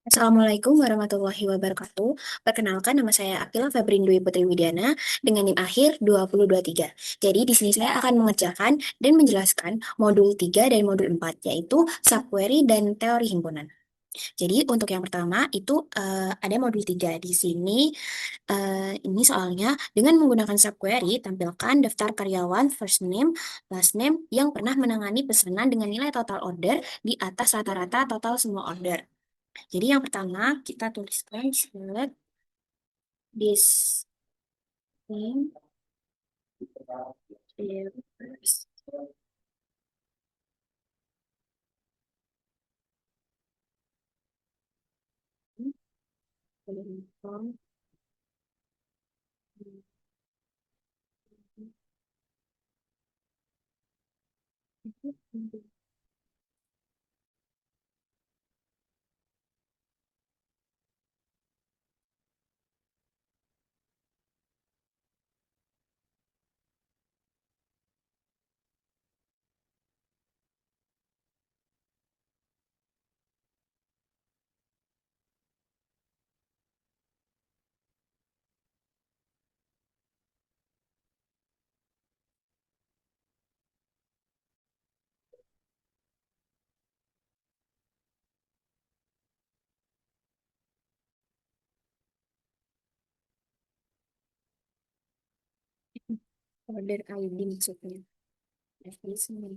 Assalamualaikum warahmatullahi wabarakatuh. Perkenalkan, nama saya Akila Febrindui Putri Widiana dengan NIM akhir 2023. Jadi di sini saya akan mengerjakan dan menjelaskan modul 3 dan modul 4, yaitu subquery dan teori himpunan. Jadi untuk yang pertama itu ada modul 3. Di sini ini soalnya dengan menggunakan subquery, tampilkan daftar karyawan first name, last name yang pernah menangani pesanan dengan nilai total order di atas rata-rata total semua order. Jadi yang pertama kita tuliskan select this name is order ID maksudnya. FD sembilan.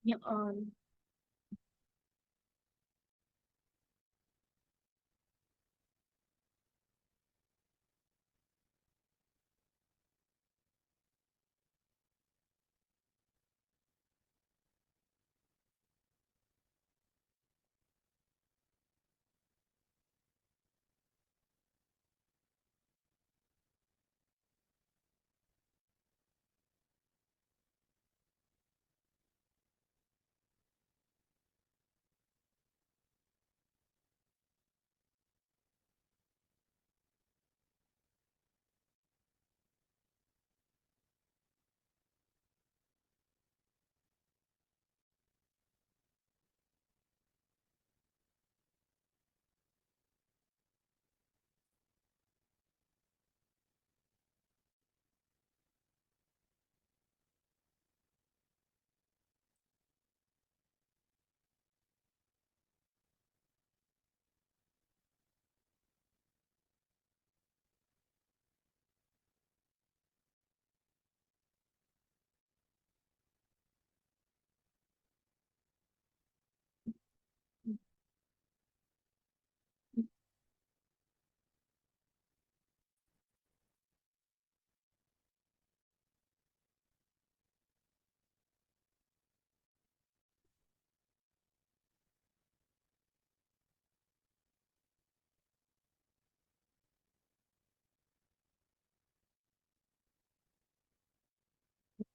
Ya on.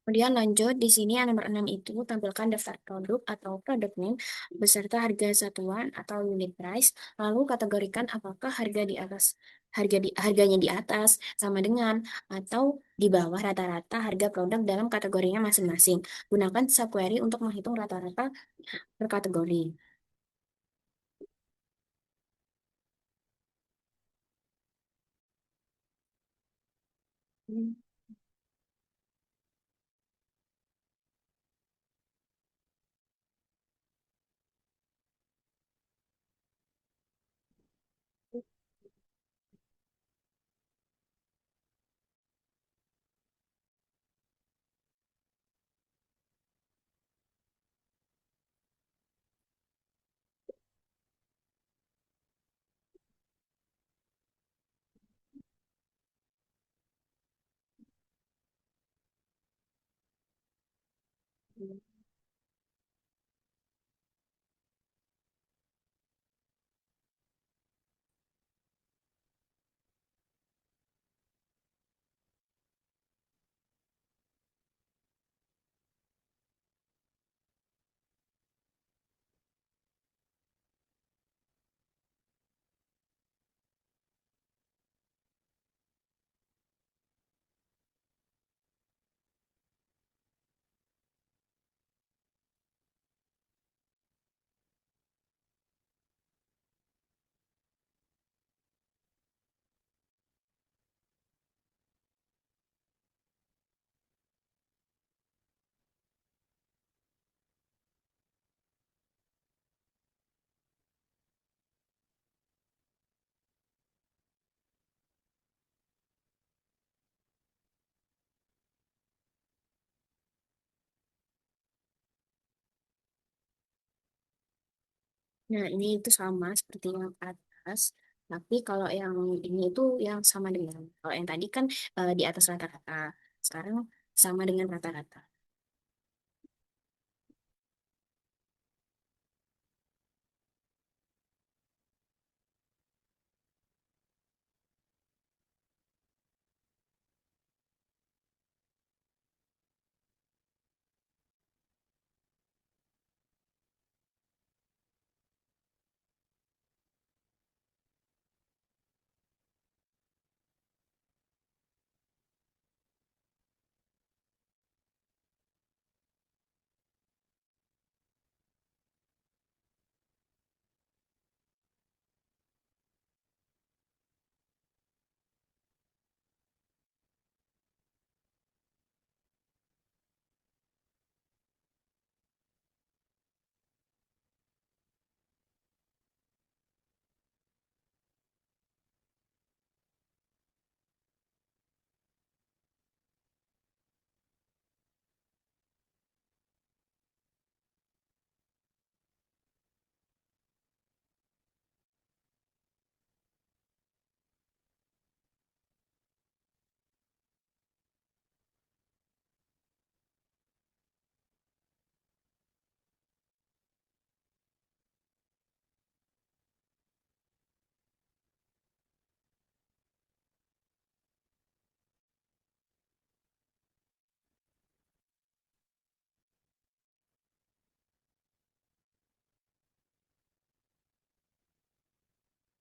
Kemudian lanjut, di sini yang nomor 6 itu tampilkan daftar produk atau product name beserta harga satuan atau unit price, lalu kategorikan apakah harganya di atas sama dengan atau di bawah rata-rata harga produk dalam kategorinya masing-masing. Gunakan subquery untuk menghitung rata-rata per kategori. Nah, ini itu sama seperti yang atas, tapi kalau yang ini itu yang sama dengan, kalau yang tadi kan di atas rata-rata, sekarang sama dengan rata-rata.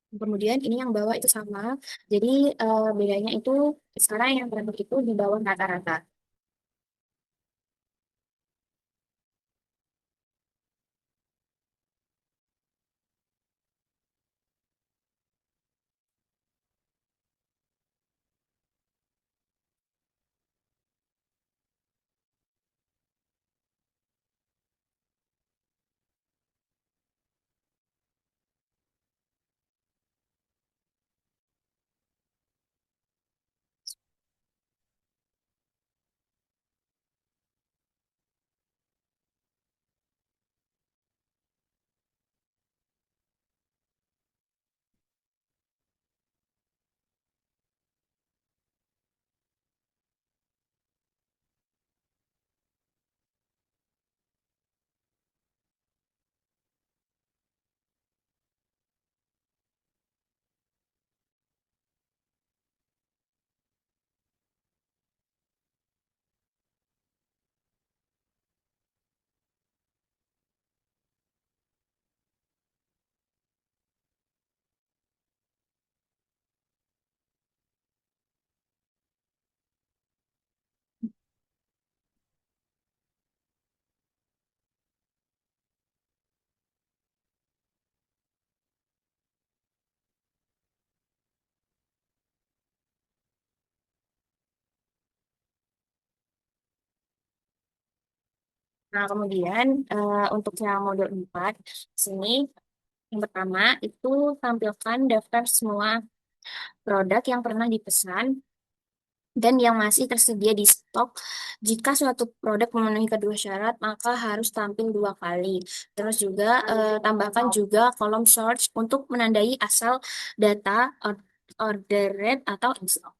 Kemudian ini yang bawah itu sama, jadi bedanya itu sekarang yang produk itu di bawah rata-rata. Nah, kemudian untuk yang modul 4 sini yang pertama itu tampilkan daftar semua produk yang pernah dipesan dan yang masih tersedia di stok. Jika suatu produk memenuhi kedua syarat, maka harus tampil 2 kali. Terus juga tambahkan juga kolom search untuk menandai asal data order rate atau in stock.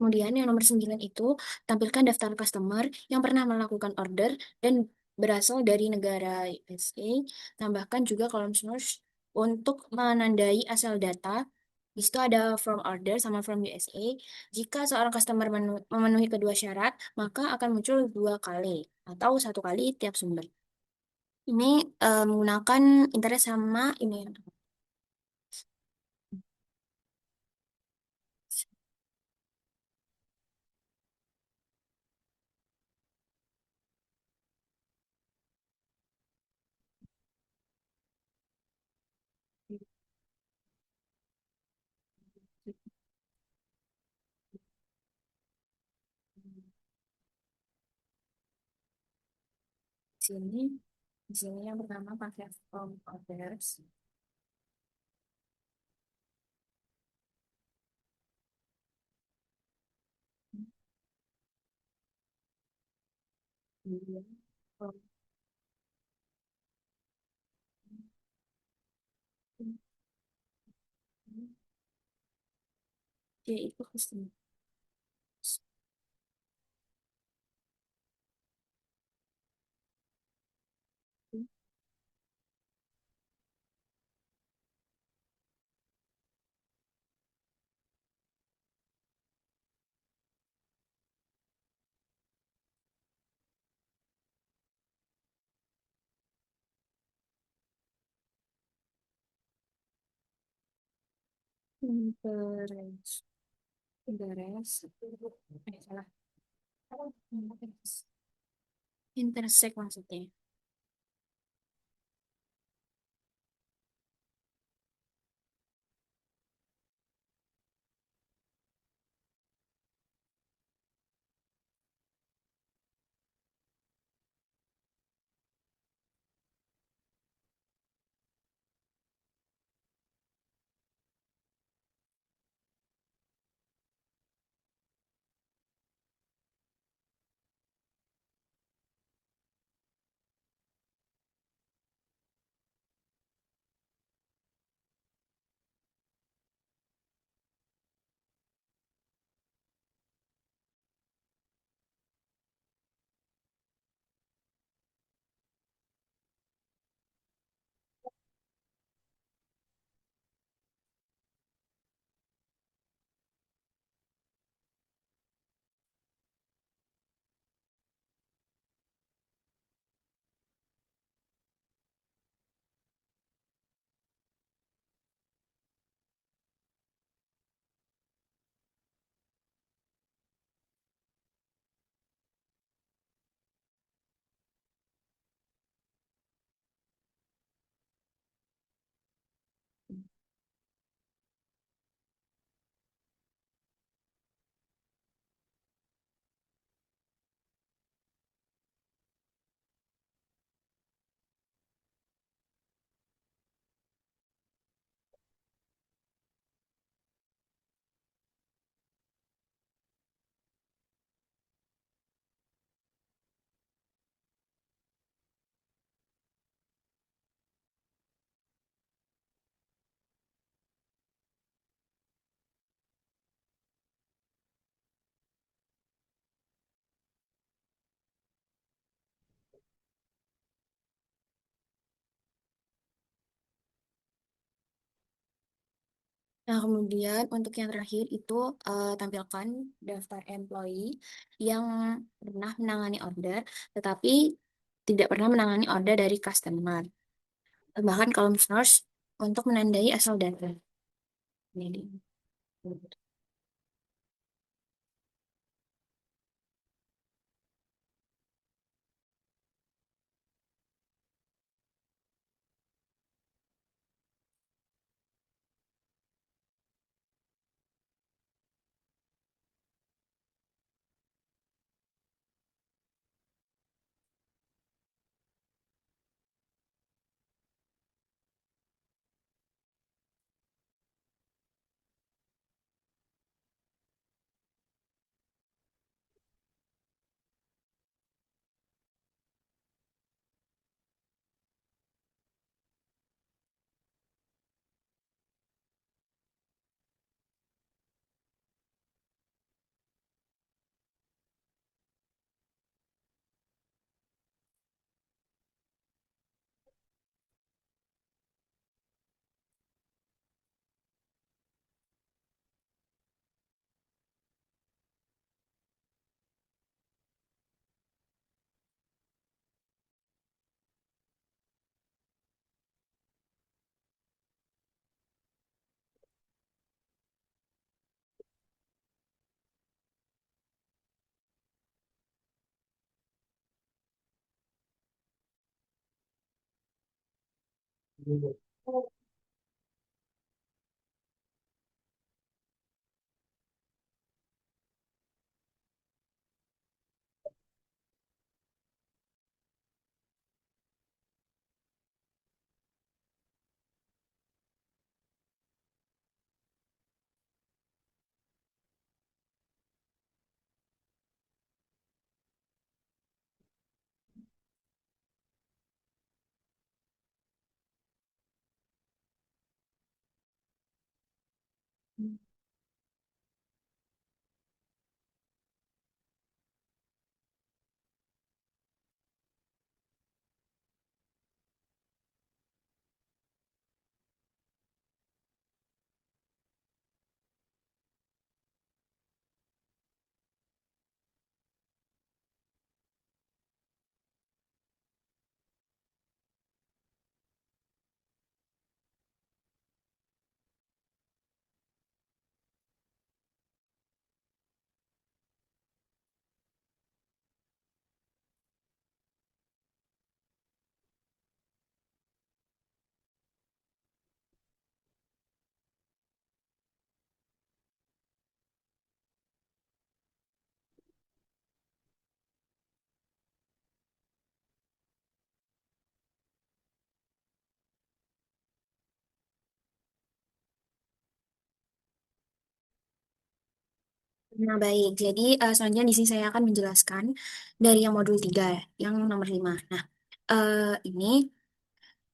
Kemudian yang nomor 9 itu tampilkan daftar customer yang pernah melakukan order dan berasal dari negara USA. Tambahkan juga kolom source untuk menandai asal data. Di situ ada from order sama from USA. Jika seorang customer memenuhi kedua syarat, maka akan muncul dua kali atau satu kali tiap sumber. Ini menggunakan interest sama ini ya. Di sini, di sini yang pertama pakai from orders. Kemudian from dia itu customer. Interest, interest, salah. Intersect maksudnya. Nah, kemudian untuk yang terakhir itu tampilkan daftar employee yang pernah menangani order, tetapi tidak pernah menangani order dari customer. Bahkan kolom source untuk menandai asal data. Jadi, Nah, baik. Jadi, selanjutnya di sini saya akan menjelaskan dari yang modul 3, yang nomor 5. Nah, ini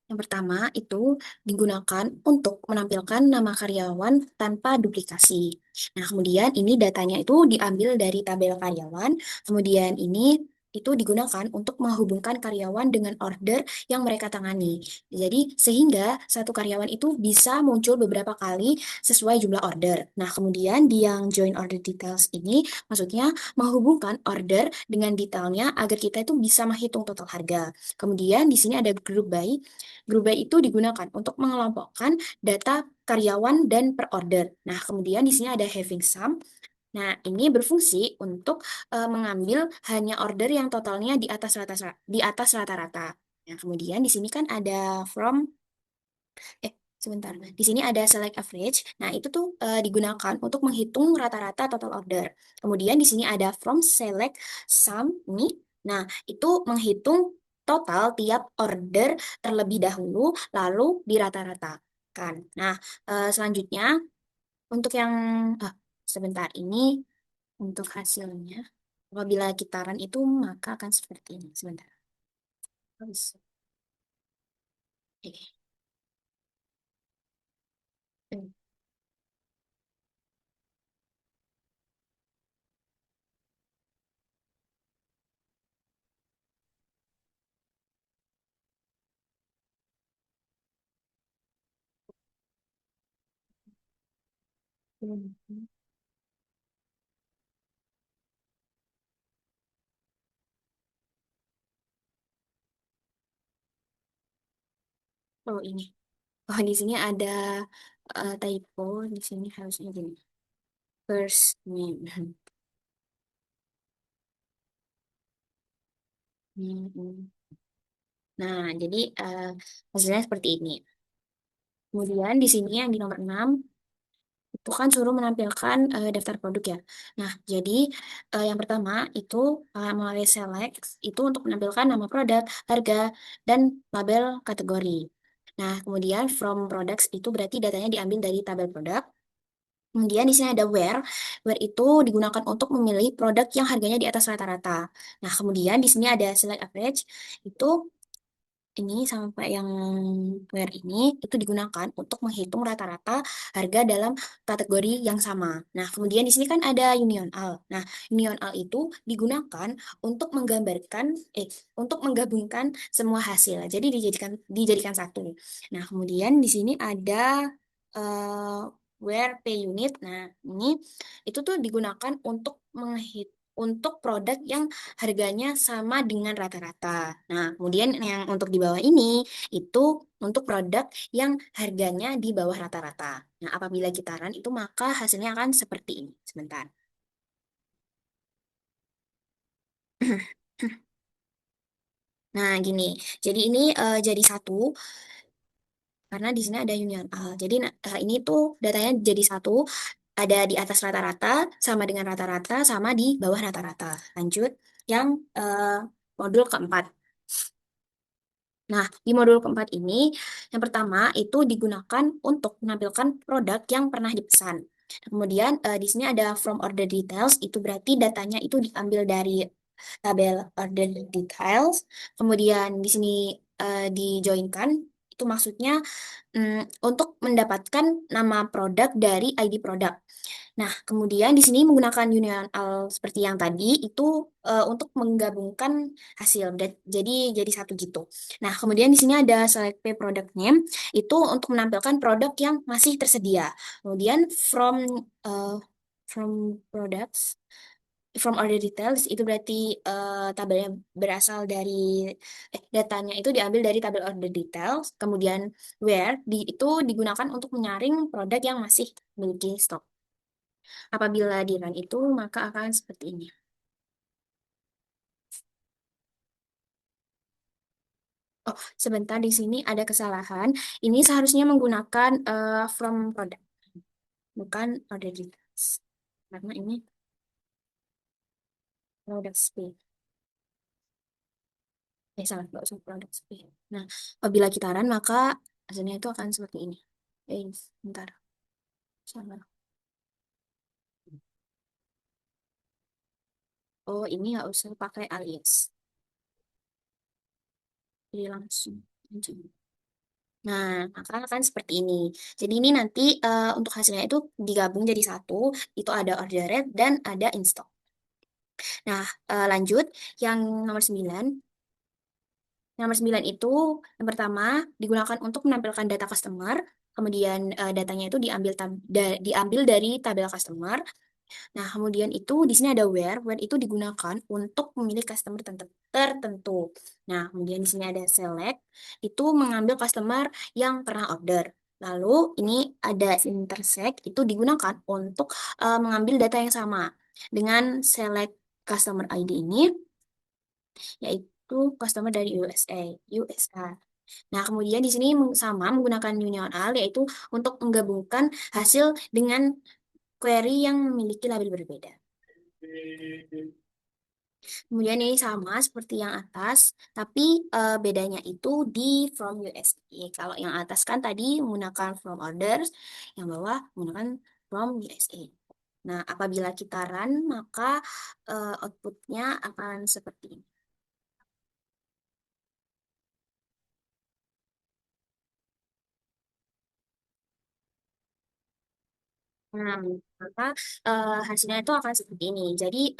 yang pertama itu digunakan untuk menampilkan nama karyawan tanpa duplikasi. Nah, kemudian ini datanya itu diambil dari tabel karyawan. Kemudian ini itu digunakan untuk menghubungkan karyawan dengan order yang mereka tangani. Jadi, sehingga satu karyawan itu bisa muncul beberapa kali sesuai jumlah order. Nah, kemudian di yang join order details ini, maksudnya menghubungkan order dengan detailnya agar kita itu bisa menghitung total harga. Kemudian di sini ada group by. Group by itu digunakan untuk mengelompokkan data karyawan dan per order. Nah, kemudian di sini ada having sum. Nah, ini berfungsi untuk mengambil hanya order yang totalnya di atas rata-rata. Nah, kemudian di sini kan ada from sebentar. Di sini ada select average. Nah, itu tuh digunakan untuk menghitung rata-rata total order. Kemudian di sini ada from select sum ini. Nah, itu menghitung total tiap order terlebih dahulu lalu dirata-ratakan. Nah, selanjutnya untuk yang sebentar ini untuk hasilnya apabila kitaran itu maka akan seperti ini. Sebentar. Habis. Oke. Oh, ini. Oh, di sini ada typo. Di sini harusnya gini. First name. Hmm. Nah, jadi hasilnya seperti ini. Kemudian di sini yang di nomor 6 itu kan suruh menampilkan daftar produk ya. Nah, jadi yang pertama itu melalui select itu untuk menampilkan nama produk, harga, dan label kategori. Nah, kemudian from products itu berarti datanya diambil dari tabel produk. Kemudian di sini ada where. Where itu digunakan untuk memilih produk yang harganya di atas rata-rata. Nah, kemudian di sini ada select average. Itu ini sampai yang where ini itu digunakan untuk menghitung rata-rata harga dalam kategori yang sama. Nah, kemudian di sini kan ada union all. Nah, union all itu digunakan untuk menggambarkan untuk menggabungkan semua hasil. Jadi dijadikan satu. Nah, kemudian di sini ada eh, where p unit. Nah, ini itu tuh digunakan untuk untuk produk yang harganya sama dengan rata-rata. Nah, kemudian yang untuk di bawah ini itu untuk produk yang harganya di bawah rata-rata. Nah, apabila kita run itu maka hasilnya akan seperti ini. Sebentar. Nah, gini. Jadi ini jadi satu. karena di sini ada union al. Jadi ini tuh datanya jadi satu, ada di atas rata-rata, sama dengan rata-rata, sama di bawah rata-rata. Lanjut, yang modul keempat. Nah, di modul keempat ini, yang pertama itu digunakan untuk menampilkan produk yang pernah dipesan. Kemudian di sini ada from order details, itu berarti datanya itu diambil dari tabel order details. Kemudian di sini dijoinkan, itu maksudnya untuk mendapatkan nama produk dari ID produk. Nah, kemudian di sini menggunakan union al seperti yang tadi itu untuk menggabungkan hasil. Jadi satu gitu. Nah, kemudian di sini ada select pay product name itu untuk menampilkan produk yang masih tersedia. Kemudian uh, from products from order details itu berarti tabelnya berasal dari datanya itu diambil dari tabel order details. Kemudian where itu digunakan untuk menyaring produk yang masih memiliki stok. Apabila di run itu, maka akan seperti ini. Oh, sebentar di sini ada kesalahan. Ini seharusnya menggunakan from product, bukan order details. Karena ini product speed. Salah, nggak usah product speed. Nah, apabila kita run, maka hasilnya itu akan seperti ini. Sebentar. Salah. Oh, ini nggak usah pakai alias. Jadi langsung aja. Nah, maka akan seperti ini. Jadi ini nanti untuk hasilnya itu digabung jadi satu, itu ada order rate dan ada in stock. Nah, lanjut yang nomor 9. Nomor 9 itu yang pertama digunakan untuk menampilkan data customer, kemudian datanya itu diambil dari tabel customer. Nah, kemudian itu di sini ada where. Where itu digunakan untuk memilih customer tertentu. Nah, kemudian di sini ada select, itu mengambil customer yang pernah order. Lalu ini ada intersect, itu digunakan untuk mengambil data yang sama. Dengan select customer ID ini, yaitu customer dari USA. Nah, kemudian di sini sama menggunakan union al, yaitu untuk menggabungkan hasil dengan query yang memiliki label berbeda. Kemudian ini sama seperti yang atas, tapi bedanya itu di from USD. Kalau yang atas kan tadi menggunakan from orders, yang bawah menggunakan from USA. Nah, apabila kita run, maka outputnya akan seperti ini. Nah, maka hasilnya itu akan seperti ini. Jadi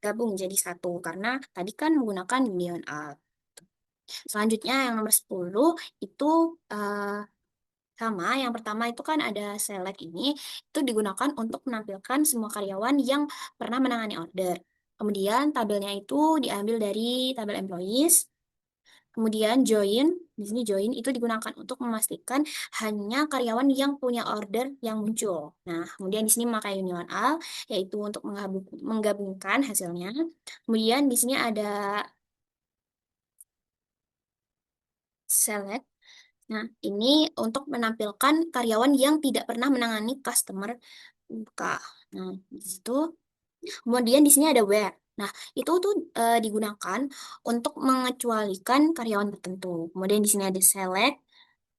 gabung jadi satu karena tadi kan menggunakan union alt. Selanjutnya yang nomor 10 itu sama. Yang pertama itu kan ada select ini itu digunakan untuk menampilkan semua karyawan yang pernah menangani order. Kemudian tabelnya itu diambil dari tabel employees. Kemudian join, di sini join itu digunakan untuk memastikan hanya karyawan yang punya order yang muncul. Nah, kemudian di sini memakai union al, yaitu untuk menggabungkan hasilnya. Kemudian di sini ada select. Nah, ini untuk menampilkan karyawan yang tidak pernah menangani customer buka. Nah, di situ. Kemudian di sini ada where. Nah, itu tuh digunakan untuk mengecualikan karyawan tertentu. Kemudian di sini ada select.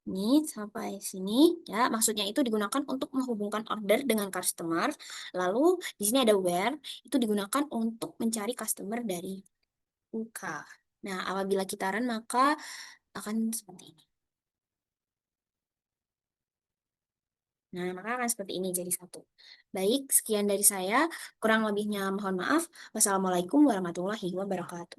Ini sampai sini ya, maksudnya itu digunakan untuk menghubungkan order dengan customer. Lalu di sini ada where, itu digunakan untuk mencari customer dari UK. Nah, apabila kita run maka akan seperti ini. Nah, maka akan seperti ini jadi satu. Baik, sekian dari saya. Kurang lebihnya mohon maaf. Wassalamualaikum warahmatullahi wabarakatuh.